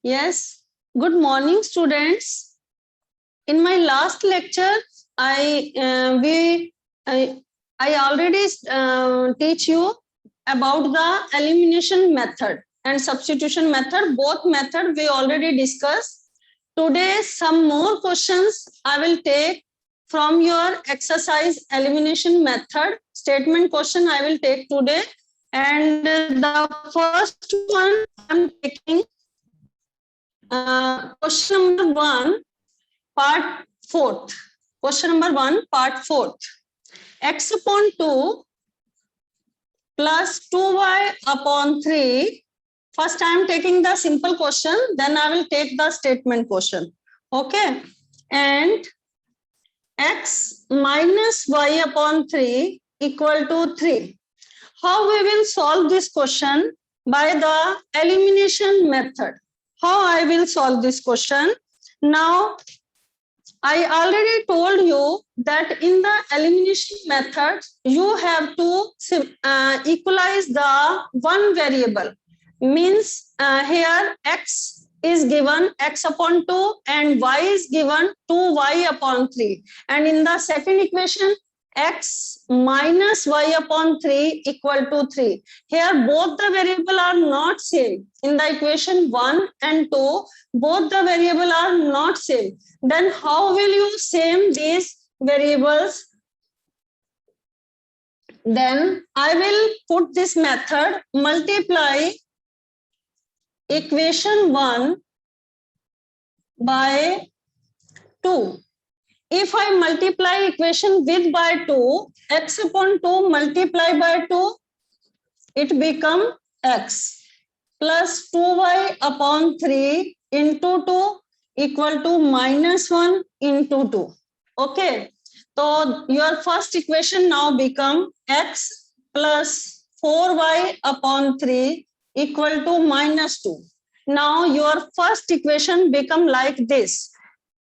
Yes. Good morning, students. In my last lecture, I already teach you about the elimination method and substitution method. Both method we already discussed. Today, some more questions I will take from your exercise elimination method. Statement question I will take today. And the first one I'm taking question number 1, part 4th. Question number 1, part 4th. X upon 2 plus 2y upon 3. First, I am taking the simple question, then I will take the statement question. Okay. And x minus y upon 3 equal to 3. How we will solve this question? By the elimination method. How I will solve this question? Now, I already told you that in the elimination method, you have to equalize the one variable. Means here x is given x upon 2 and y is given 2y upon 3. And in the second equation, x minus y upon 3 equal to 3. Here both the variable are not same. In the equation 1 and 2, both the variable are not same. Then how will you same these variables? Then I will put this method, multiply equation 1 by 2. If I multiply equation with by 2, x upon 2 multiply by 2, it become x plus 2y upon 3 into 2 equal to minus 1 into 2. Okay. So your first equation now become x plus 4y upon 3 equal to minus 2. Now your first equation become like this.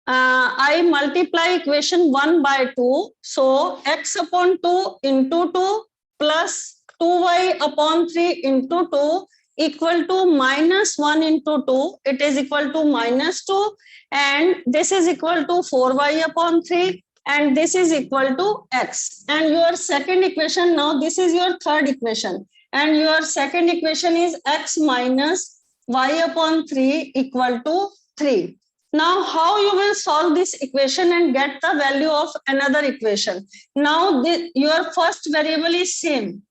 I multiply equation 1 by 2. So x upon 2 into 2 plus 2y upon 3 into 2 equal to minus 1 into 2. It is equal to minus 2. And this is equal to 4y upon 3. And this is equal to x. And your second equation, now this is your third equation. And your second equation is x minus y upon 3 equal to 3. Now, how you will solve this equation and get the value of another equation? Now, your first variable is same.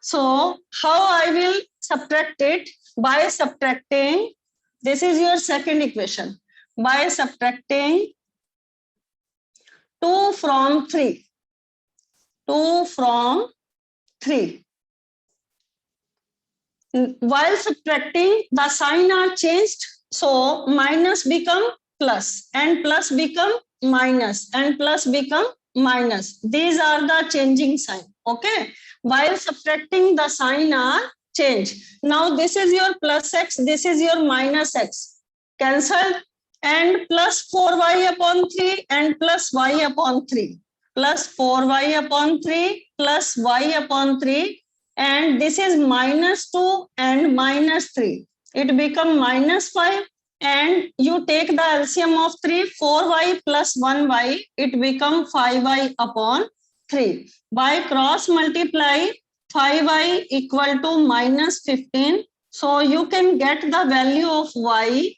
So, how I will subtract it? By subtracting, this is your second equation. By subtracting 2 from 3. 2 from 3. While subtracting, the sign are changed. So minus become plus and plus become minus and plus become minus. These are the changing sign. Okay. While subtracting, the sign are changed. Now this is your plus x. This is your minus x. Cancel. And plus 4y upon 3 and plus y upon 3. Plus 4y upon 3 plus y upon 3. And this is minus 2 and minus 3. It become minus 5 and you take the LCM of 3, 4y plus 1y, it become 5y upon 3. By cross multiply, 5y equal to minus 15. So you can get the value of y.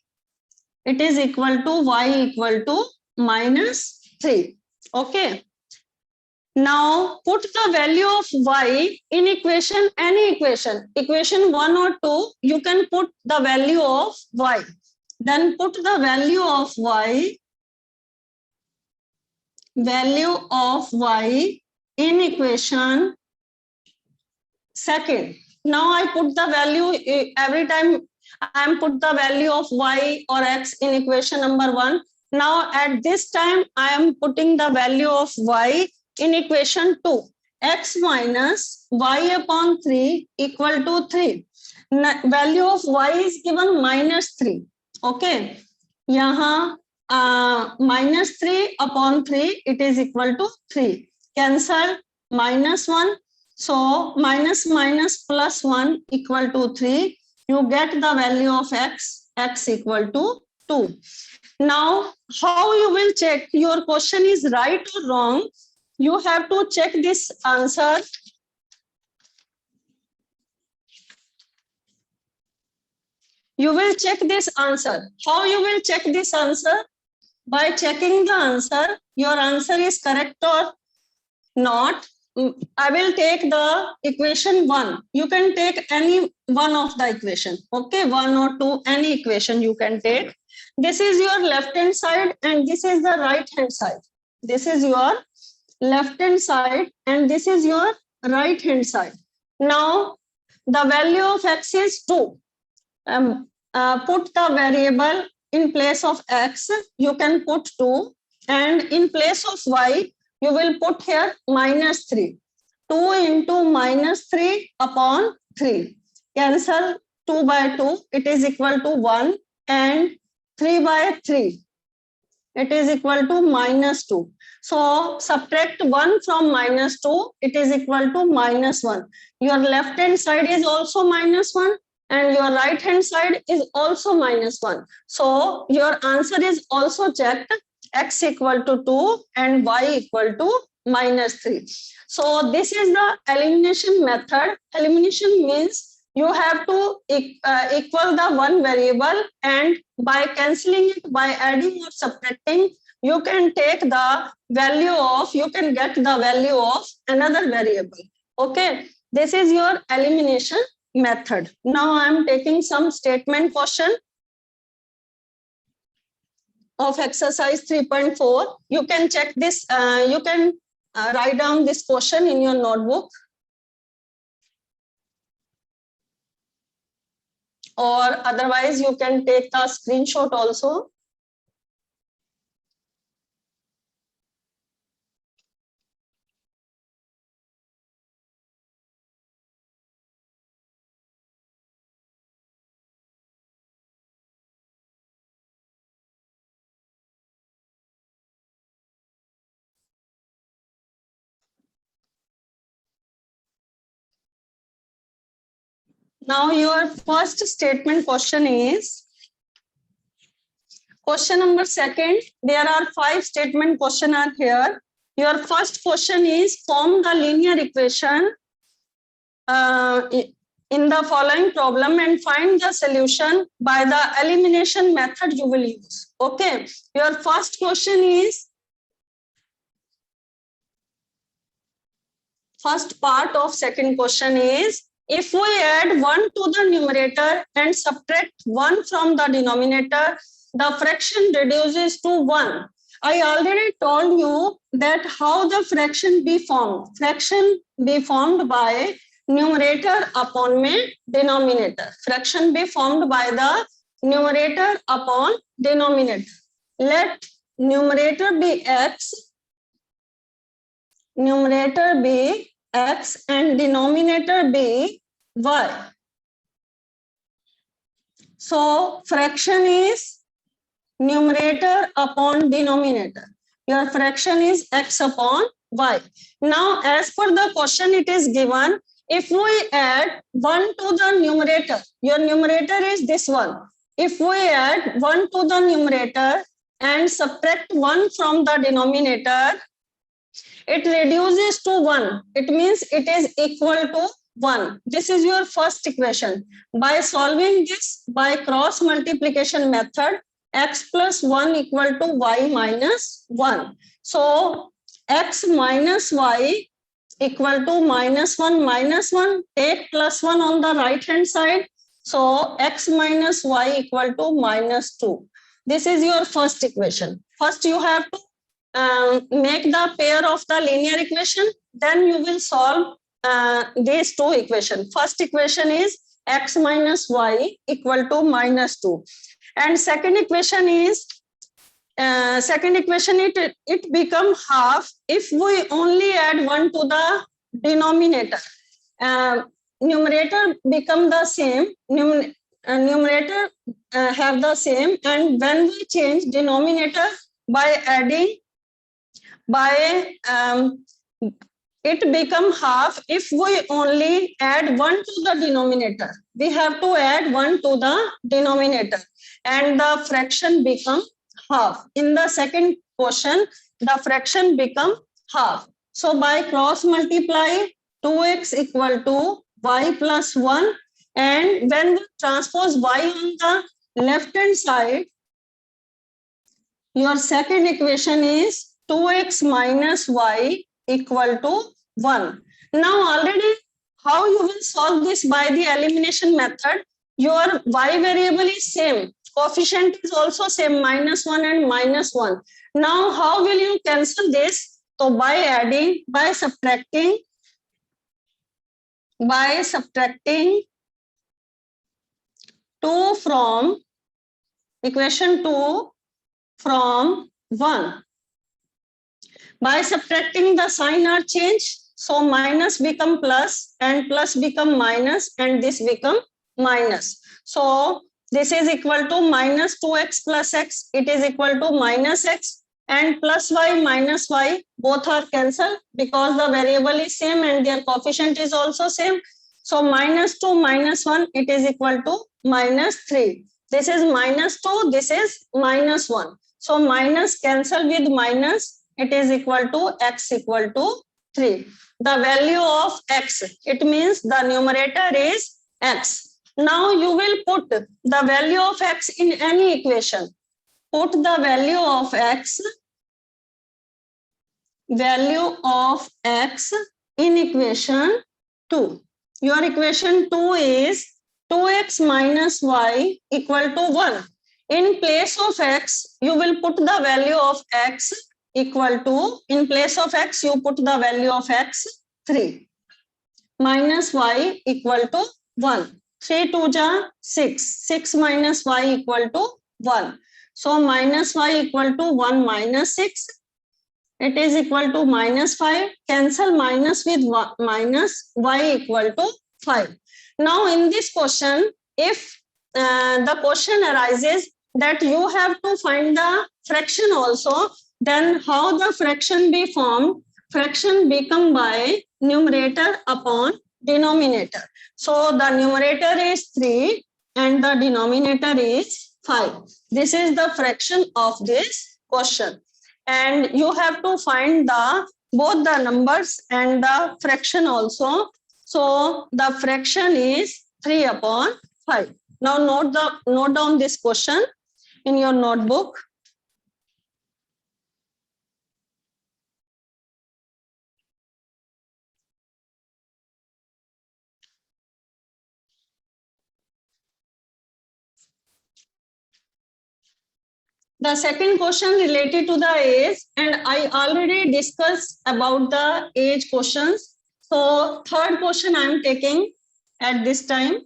It is equal to y equal to minus 3. Okay. Now put the value of y in equation, any equation, equation 1 or 2, you can put the value of y. Then put the value of y in equation second. Now I put the value every time I am put the value of y or x in equation number 1. Now at this time I am putting the value of y in equation 2, x minus y upon 3 equal to 3. Value of y is given minus 3. Okay. Yahan minus 3 upon 3, it is equal to 3. Cancel minus 1. So minus minus plus 1 equal to 3. You get the value of x x equal to 2. Now, how you will check your question is right or wrong? You have to check this answer. You will check this answer. How you will check this answer? By checking the answer, your answer is correct or not. I will take the equation 1. You can take any one of the equation. Okay, 1 or 2, any equation you can take. This is your left hand side and this is the right hand side. This is your left hand side and this is your right hand side. Now, the value of x is 2. Put the variable in place of x, you can put 2, and in place of y, you will put here minus 3. 2 into minus 3 upon 3. Cancel 2 by 2, it is equal to 1, and 3 by 3, it is equal to minus 2. So subtract 1 from minus 2, it is equal to minus 1. Your left hand side is also minus 1 and your right hand side is also minus 1. So your answer is also checked, x equal to 2 and y equal to minus 3. So this is the elimination method. Elimination means you have to equal the one variable, and by cancelling it, by adding or subtracting, you can take the value of, you can get the value of another variable. Okay, this is your elimination method. Now I am taking some statement question of exercise 3.4. You can check this, you can write down this question in your notebook, or otherwise you can take the screenshot also. Now your first statement question is, question number second, there are 5 statement question are here. Your first question is, form the linear equation in the following problem and find the solution by the elimination method you will use. Okay, your first question is, first part of second question is, if we add 1 to the numerator and subtract 1 from the denominator, the fraction reduces to 1. I already told you that how the fraction be formed. Fraction be formed by numerator upon denominator. Fraction be formed by the numerator upon denominator. Let numerator be x, numerator be x and denominator be y. So fraction is numerator upon denominator. Your fraction is x upon y. Now as per the question it is given, if we add 1 to the numerator, your numerator is this one. If we add 1 to the numerator and subtract 1 from the denominator, it reduces to 1. It means it is equal to 1. This is your first equation. By solving this by cross multiplication method, x plus 1 equal to y minus 1. So x minus y equal to minus 1, take plus 1 on the right hand side. So x minus y equal to minus 2. This is your first equation. First you have to make the pair of the linear equation, then you will solve these two equations. First equation is x minus y equal to minus 2, and second equation is it become half if we only add 1 to the denominator. Numerator become the same, numerator have the same, and when we change denominator by adding, by it become half if we only add 1 to the denominator. We have to add 1 to the denominator and the fraction become half. In the second question, the fraction become half. So by cross multiply, 2x equal to y plus 1, and when we transpose y on the left hand side, your second equation is 2x minus y equal to 1. Now already how you will solve this by the elimination method? Your y variable is same, coefficient is also same, minus 1 and minus 1. Now how will you cancel this? So by adding, by subtracting 2 from equation 2 from 1. By subtracting, the sign are changed. So minus become plus and plus become minus and this become minus. So this is equal to minus 2x plus x. It is equal to minus x, and plus y minus y both are cancelled because the variable is same and their coefficient is also same. So minus 2 minus 1, it is equal to minus 3. This is minus 2, this is minus 1. So minus cancel with minus, it is equal to x equal to 3. The value of x, it means the numerator is x. Now you will put the value of x in any equation. Put the value of x in equation 2. Your equation 2 is 2x minus y equal to 1. In place of x, you will put the value of x equal to, in place of x, you put the value of x 3. Minus y equal to 1. 3 2 ja 6. 6 minus y equal to 1. So minus y equal to 1 minus 6. It is equal to minus 5. Cancel minus with minus, y equal to 5. Now in this question, if the question arises that you have to find the fraction also, then how the fraction be formed? Fraction become by numerator upon denominator. So the numerator is 3 and the denominator is 5. This is the fraction of this question. And you have to find both the numbers and the fraction also. So the fraction is 3 upon 5. Now note down this question in your notebook. The second question related to the age, and I already discussed about the age questions. So third question I am taking at this time.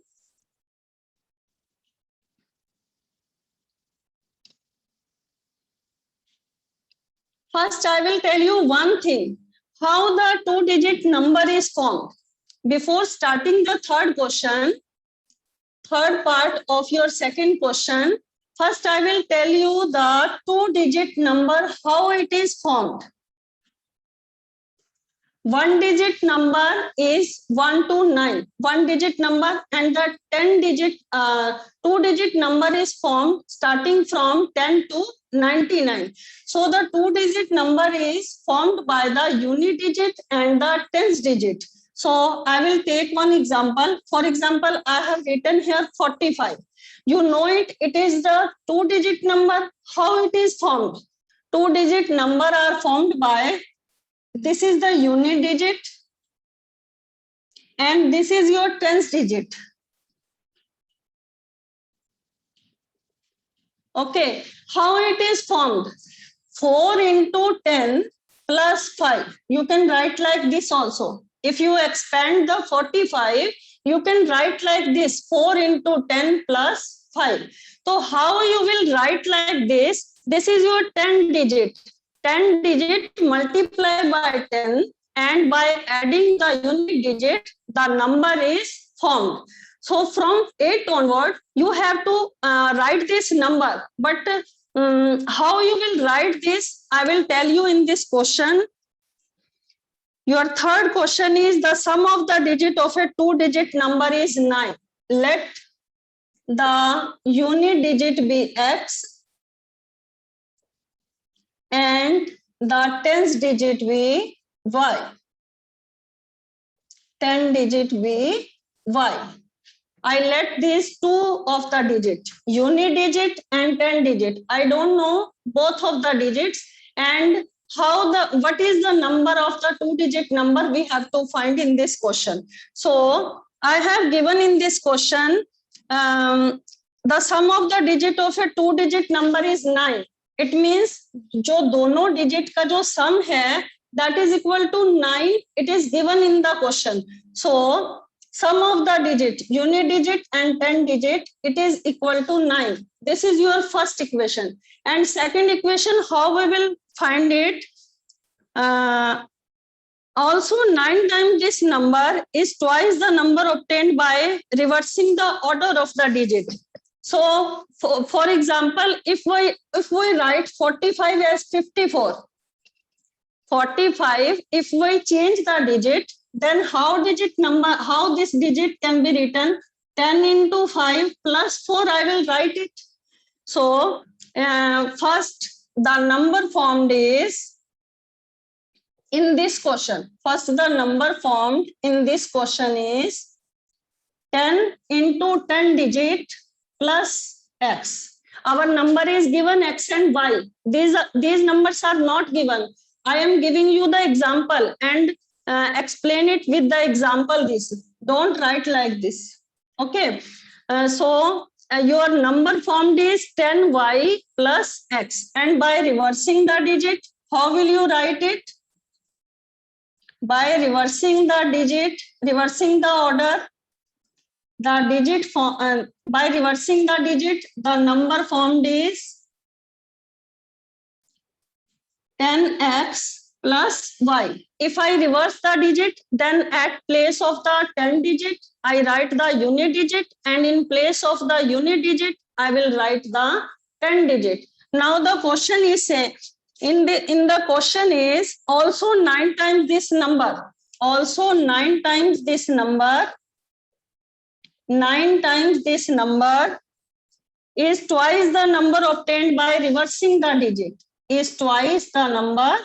First, I will tell you one thing, how the 2-digit number is formed. Before starting the third question, third part of your second question, first I will tell you the 2-digit number, how it is formed. 1-digit number is 1 to 9, 1-digit number, and the 10-digit, 2-digit number is formed starting from 10 to 99. So the 2-digit number is formed by the unit digit and the tens digit. So I will take one example. For example, I have written here 45. You know it is the 2-digit number. How it is formed? 2-digit number are formed by, this is the unit digit and this is your tens digit. Okay, how it is formed? 4 into 10 plus 5. You can write like this also. If you expand the 45, you can write like this, 4 into 10 plus 5. So how you will write like this? This is your 10 digit. 10 digit multiplied by 10, and by adding the unit digit, the number is formed. So from 8 onward, you have to write this number. But how you will write this, I will tell you in this question. Your third question is the sum of the digit of a 2-digit number is 9. Let the unit digit be x and the tens digit be y. 10 digit be y. I let these two of the digit, unit digit and 10 digit. I don't know both of the digits and what is the number of the 2-digit number we have to find in this question. So I have given in this question the sum of the digit of a 2-digit number is 9. It means जो दोनों digit का जो sum है that is equal to 9. It is given in the question. So sum of the digit, unit digit and 10 digit, it is equal to 9. This is your first equation. And second equation, how we will find it? Also 9 times this number is twice the number obtained by reversing the order of the digit. So for example, if we write 45 as 54, 45, if we change the digit, then how this digit can be written? 10 into 5 plus 4, I will write it. So first the number formed is in this question. First the number formed in this question is 10 into 10 digit plus x. Our number is given x and y. These numbers are not given. I am giving you the example and explain it with the example. This don't write like this. Okay. So your number formed is 10y plus x, and by reversing the digit, how will you write it? By reversing the digit, reversing the order, the digit by reversing the digit, the number formed is 10x plus y. If I reverse the digit, then at place of the 10 digit, I write the unit digit, and in place of the unit digit, I will write the 10 digit. Now the question is in the question is also 9 times this number. Also 9 times this number. 9 times this number is twice the number obtained by reversing the digit. Is twice the number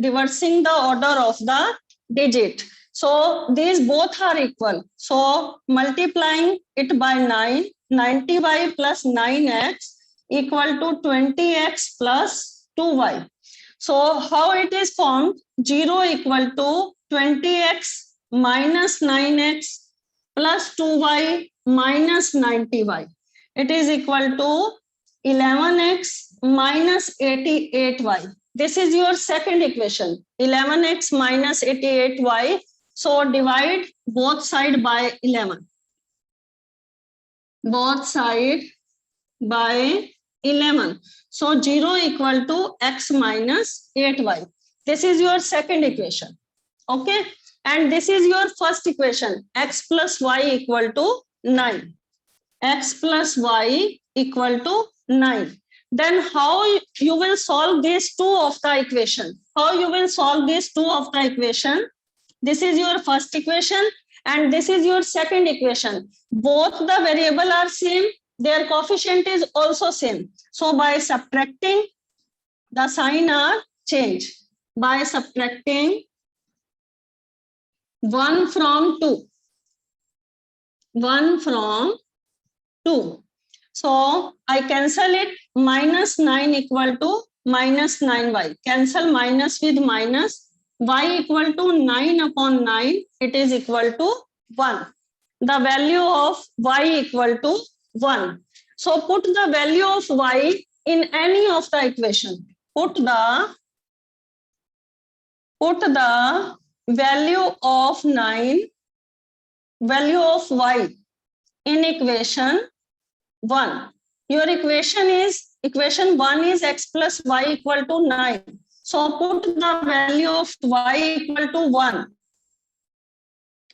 reversing the order of the digit. So these both are equal. So multiplying it by 9, 90y plus 9x equal to 20x plus 2y. So how it is formed? 0 equal to 20x minus 9x plus 2y minus 90y. It is equal to 11x minus 88y. This is your second equation, 11x minus 88y. So divide both sides by 11. Both sides by 11. So 0 equal to x minus 8y. This is your second equation. Okay. And this is your first equation, x plus y equal to 9. X plus y equal to 9. Then how you will solve these two of the equation? How you will solve these two of the equation? This is your first equation and this is your second equation. Both the variable are same. Their coefficient is also same. So by subtracting, the sign are changed. By subtracting 1 from 2. 1 from 2. So I cancel it, minus 9 equal to minus 9y. Cancel minus with minus, y equal to 9 upon 9, it is equal to 1. The value of y equal to 1. So put the value of y in any of the equation. Put the value of 9, value of y in equation 1. Your equation 1 is x plus y equal to 9. So put the value of y equal to 1.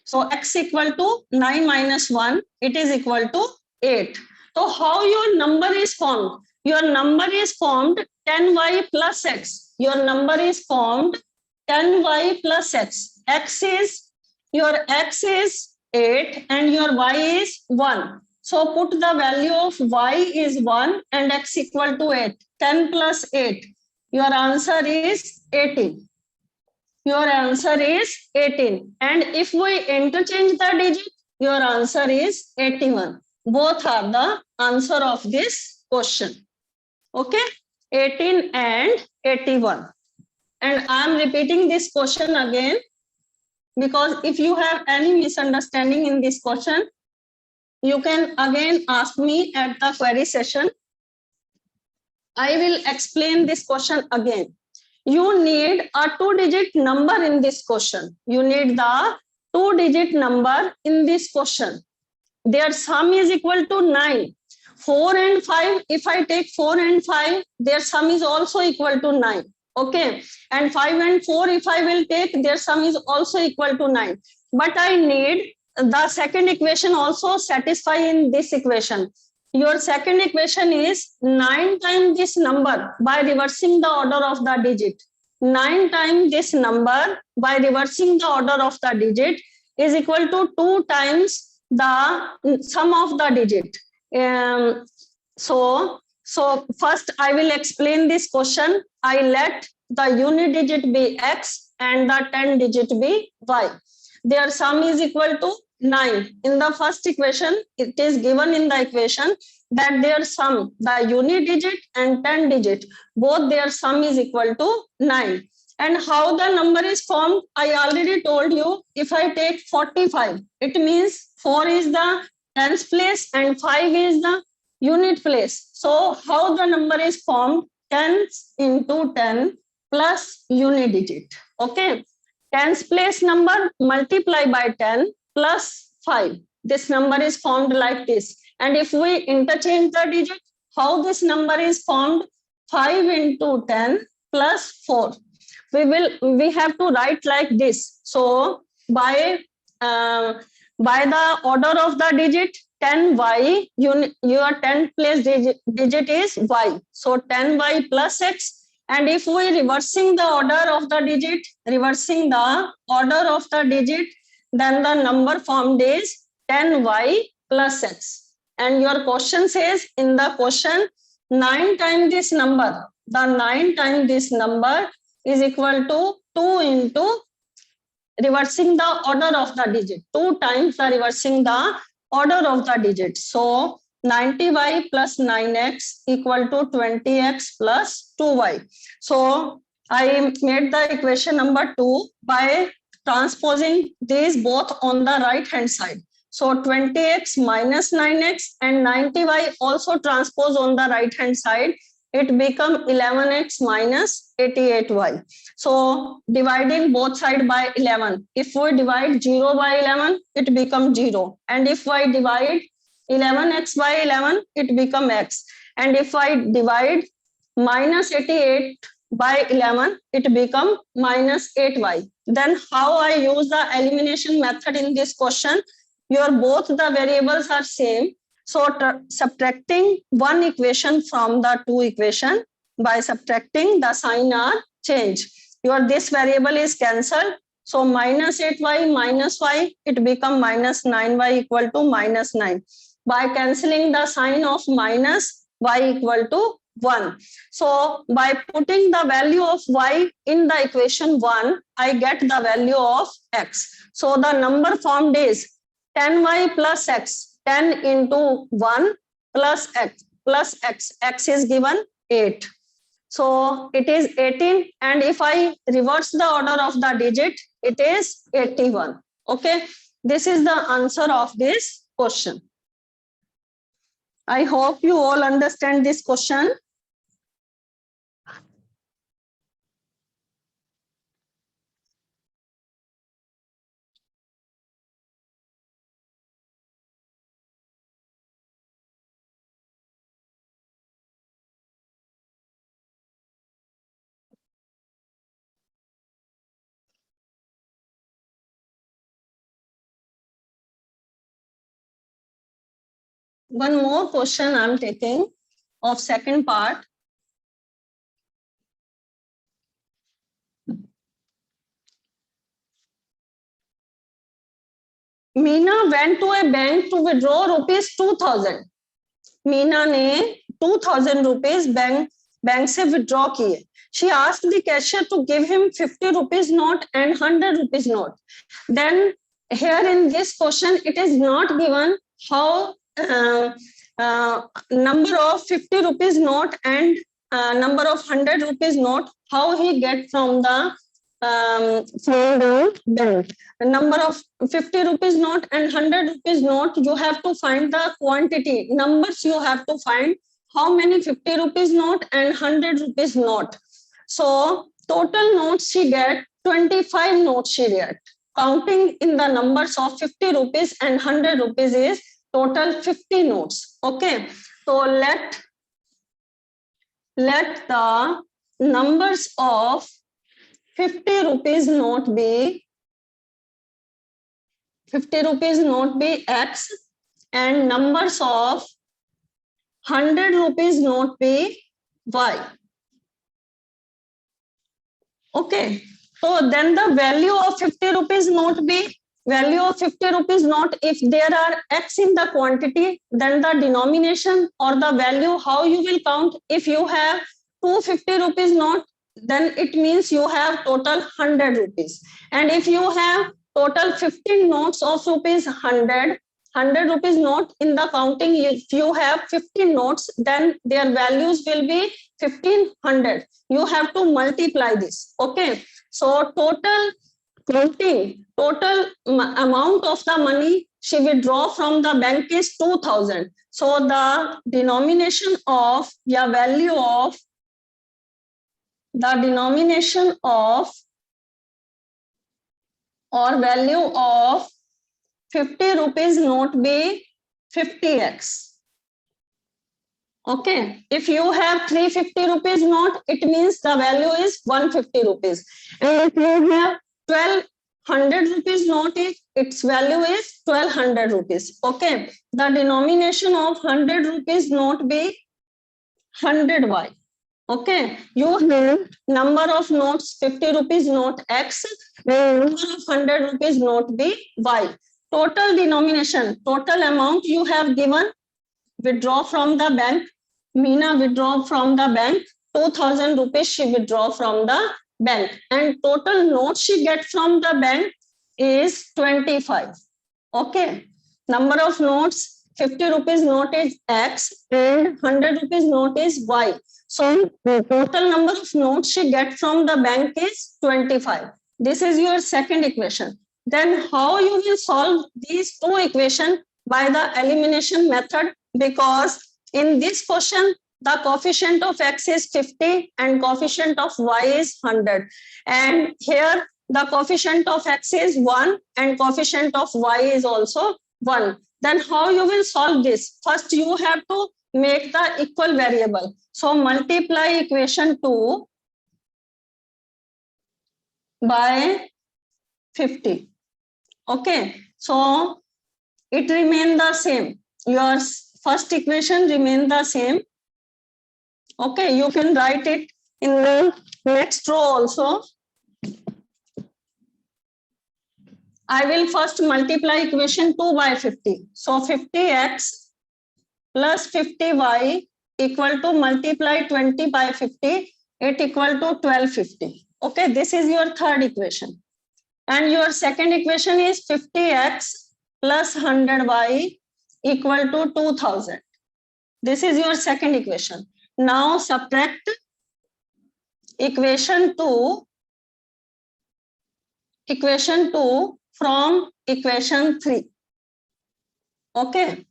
So x equal to 9 minus 1, it is equal to 8. So how your number is formed? Your number is formed 10y plus x. Your number is formed 10y plus x. your x is 8 and your y is 1. So put the value of y is 1 and x equal to 8. 10 plus 8. Your answer is 18. Your answer is 18. And if we interchange the digit, your answer is 81. Both are the answer of this question. Okay, 18 and 81. And I am repeating this question again because if you have any misunderstanding in this question, you can again ask me at the query session. I will explain this question again. You need a 2-digit number in this question. You need the 2-digit number in this question. Their sum is equal to 9. 4 and 5, if I take 4 and 5, their sum is also equal to 9. Okay. And 5 and 4, if I will take, their sum is also equal to 9. But I need the second equation also satisfy in this equation. Your second equation is 9 times this number by reversing the order of the digit. 9 times this number by reversing the order of the digit is equal to 2 times the sum of the digit. So first I will explain this question. I let the unit digit be x and the 10 digit be y. Their sum is equal to 9. In the first equation, it is given in the equation that their sum, the unit digit and 10 digit, both their sum is equal to 9. And how the number is formed, I already told you. If I take 45, it means 4 is the tens place and 5 is the unit place. So how the number is formed? 10 into 10 plus unit digit. Okay. Tens place number multiply by 10 plus 5. This number is formed like this. And if we interchange the digit, how this number is formed? 5 into 10 plus 4. We have to write like this. So by the order of the digit, 10y, your 10 place digit is y. So 10y plus x. And if we reversing the order of the digit, then the number formed is 10y plus x. And your question says in the question, 9 times this number, the 9 times this number is equal to 2 into reversing the order of the digit. 2 times the reversing the order of the digit. So 90y plus 9x equal to 20x plus 2y. So I made the equation number 2 by transposing these both on the right hand side. So 20x minus 9x and 90y also transpose on the right hand side. It become 11x minus 88y. So dividing both sides by 11. If we divide 0 by 11, it becomes 0. And if I divide 11x by 11, it becomes x. And if I divide minus 88 by 11, it becomes minus 8y. Then how I use the elimination method in this question? Both the variables are same. So subtracting one equation from the two equation, by subtracting the sign are changed. This variable is cancelled. So minus 8y minus y, it become minus 9y equal to minus 9. By cancelling the sign of minus, y equal to 1. So by putting the value of y in the equation 1, I get the value of x. So the number formed is 10y plus x. 10 into 1 plus x. X is given 8. So it is 18. And if I reverse the order of the digit, it is 81. Okay. This is the answer of this question. I hope you all understand this question. One more question I'm taking of second part. Meena went to a bank to withdraw rupees 2000. Meena ने 2000 rupees bank से withdraw किए. She asked the cashier to give him 50 rupees note and 100 rupees note. Then here in this question, it is not given how number of 50 rupees note and number of 100 rupees note, how he get from the bank. The number of 50 rupees note and 100 rupees note, you have to find the quantity, numbers you have to find, how many 50 rupees note and 100 rupees note. So total notes she get, 25 notes she get. Counting in the numbers of 50 rupees and 100 rupees is total 50 notes. Okay, so let the numbers of 50 rupees note be X and numbers of 100 rupees note be Y. Okay, so then the value of 50 rupees note be, value of 50 rupees note, if there are X in the quantity, then the denomination or the value, how you will count. If you have 250 rupees note, then it means you have total 100 rupees. And if you have total 15 notes of rupees 100 rupees note in the counting, if you have 15 notes, then their values will be 1500. You have to multiply this. Okay, so total counting, total amount of the money she withdraw from the bank is 2000. So the denomination of value of 50 rupees note be 50x. Okay, if you have 350 rupees note, it means the value is 150 rupees. And if you have 1200 rupees note, its value is 1200 rupees. Okay, the denomination of 100 rupees note be 100y. Okay, you have number of notes 50 rupees note X, number of 100 rupees note be Y. Total denomination, total amount you have given, withdraw from the bank. Meena withdraw from the bank 2000 rupees she withdraw from the bank, and total notes she get from the bank is 25. Okay, number of notes 50 rupees note is X and 100 rupees note is Y. So the total number of notes she get from the bank is 25. This is your second equation. Then how you will solve these two equations? By the elimination method, because in this question, the coefficient of X is 50 and coefficient of Y is 100. And here the coefficient of X is 1 and coefficient of Y is also 1. Then how you will solve this? First, you have to make the equal variable. So multiply equation 2 by 50. Okay, so it remain the same. Your first equation remain the same. Okay, you can write it in the next row also. I will first multiply equation 2 by 50. So 50x plus 50y equal to multiply 20 by 50, it equal to 1250. Okay, this is your third equation. And your second equation is 50x plus 100y equal to 2000. This is your second equation. Now subtract equation 2 from equation 3. Okay,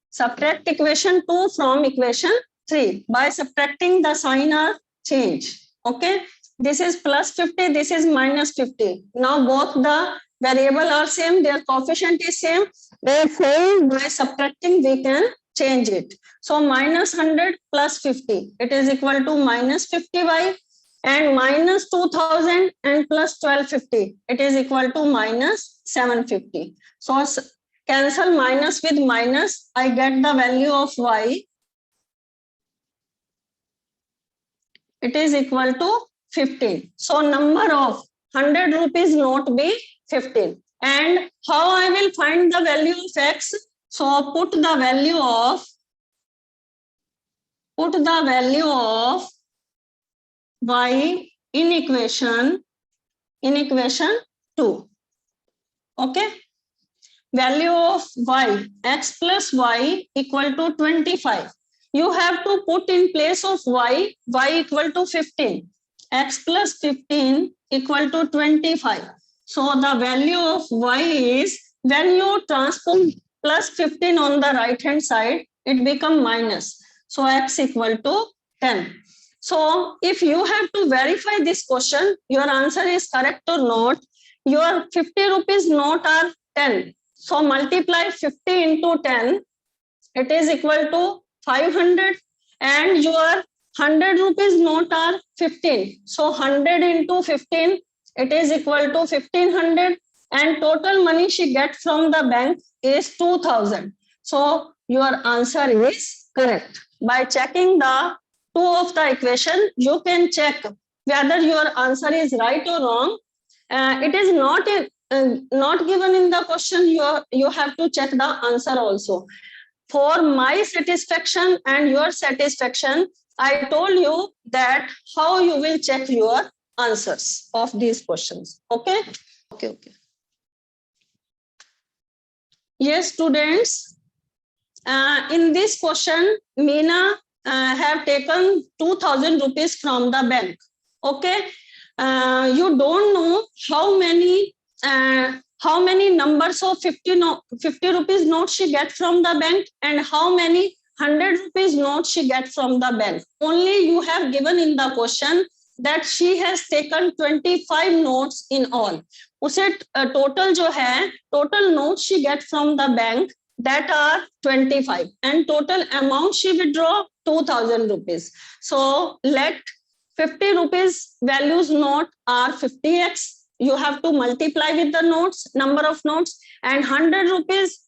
subtract equation 2 from equation 3. By subtracting, the sign are change. Okay, this is plus 50, this is minus 50. Now both the variable are same, their coefficient is same. Therefore, by subtracting, we can change it. So minus 100 plus 50, it is equal to minus 50y, and minus 2000 and plus 1250, it is equal to minus 750. So cancel minus with minus, I get the value of y. It is equal to 15. So number of 100 rupees note be 15. And how I will find the value of x? So put the value of y in equation 2. Okay. Value of y, x plus y equal to 25. You have to put in place of y equal to 15. X plus 15 equal to 25. So the value of y is, when you transform plus 15 on the right hand side, it become minus. So x equal to 10. So if you have to verify this question, your answer is correct or not, your 50 rupees note are 10. So multiply 50 into 10, it is equal to 500, and your 100 rupees note are 15. So 100 into 15, it is equal to 1500, and total money she get from the bank is 2000. So your answer is correct. By checking the two of the equation, you can check whether your answer is right or wrong. It is not given in the question. You have to check the answer also. For my satisfaction and your satisfaction, I told you that how you will check your answers of these questions. Okay. Yes, students, in this question Meena have taken 2000 rupees from the bank. Okay. You don't know how many numbers of 50 rupees notes she get from the bank, and how many 100 rupees notes she get from the bank. Only you have given in the question that she has taken 25 notes in all. उसे total जो है, total notes she get from the bank, that are 25, and total amount she withdraw 2000 rupees. So let 50 rupees values note are 50x. You have to multiply with the notes, number of notes, and 100 rupees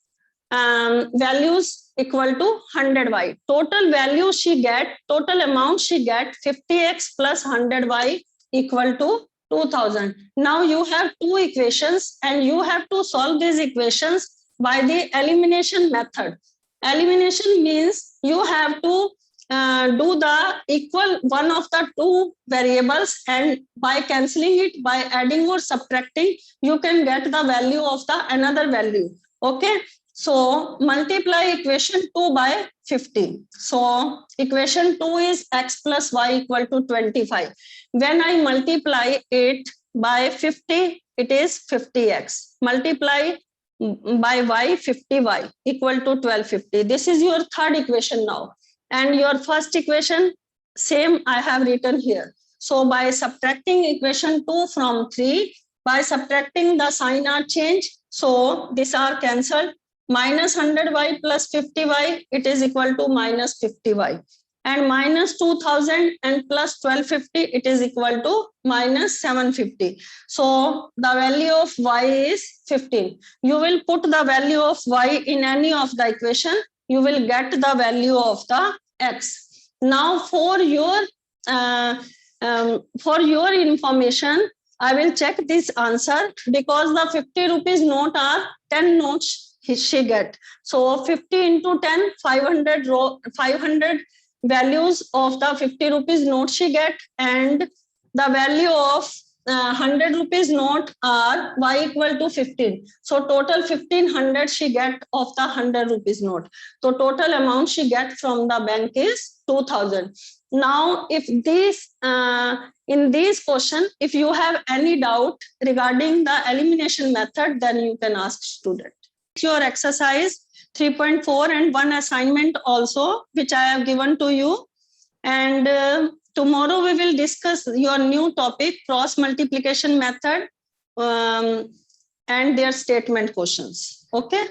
values equal to 100y. Total value she get, total amount she get 50x plus 100y equal to 2000. Now you have two equations, and you have to solve these equations by the elimination method. Elimination means you have to do the equal one of the two variables, and by cancelling it, by adding or subtracting, you can get the value of the another value. Okay. So multiply equation 2 by 50. So equation 2 is x plus y equal to 25. When I multiply it by 50, it is 50x. Multiply by y, 50y equal to 1250. This is your third equation now. And your first equation, same I have written here. So by subtracting equation 2 from 3, by subtracting the sign are changed, so these are cancelled. Minus 100y plus 50y, it is equal to minus 50y. And minus 2000 and plus 1250, it is equal to minus 750. So the value of y is 15. You will put the value of y in any of the equation, you will get the value of the x. Now for your information, I will check this answer, because the 50 rupees note are 10 notes she get. So 50 into 10, 500 values of the 50 rupees note she get, and the value of 100 rupees note are y equal to 15. So total 1500 she get of the 100 rupees note. So total amount she get from the bank is 2000. Now if this in this question, if you have any doubt regarding the elimination method, then you can ask student. Your exercise 3.4 and one assignment also, which I have given to you, and tomorrow we will discuss your new topic, cross multiplication method, and their statement questions. Okay.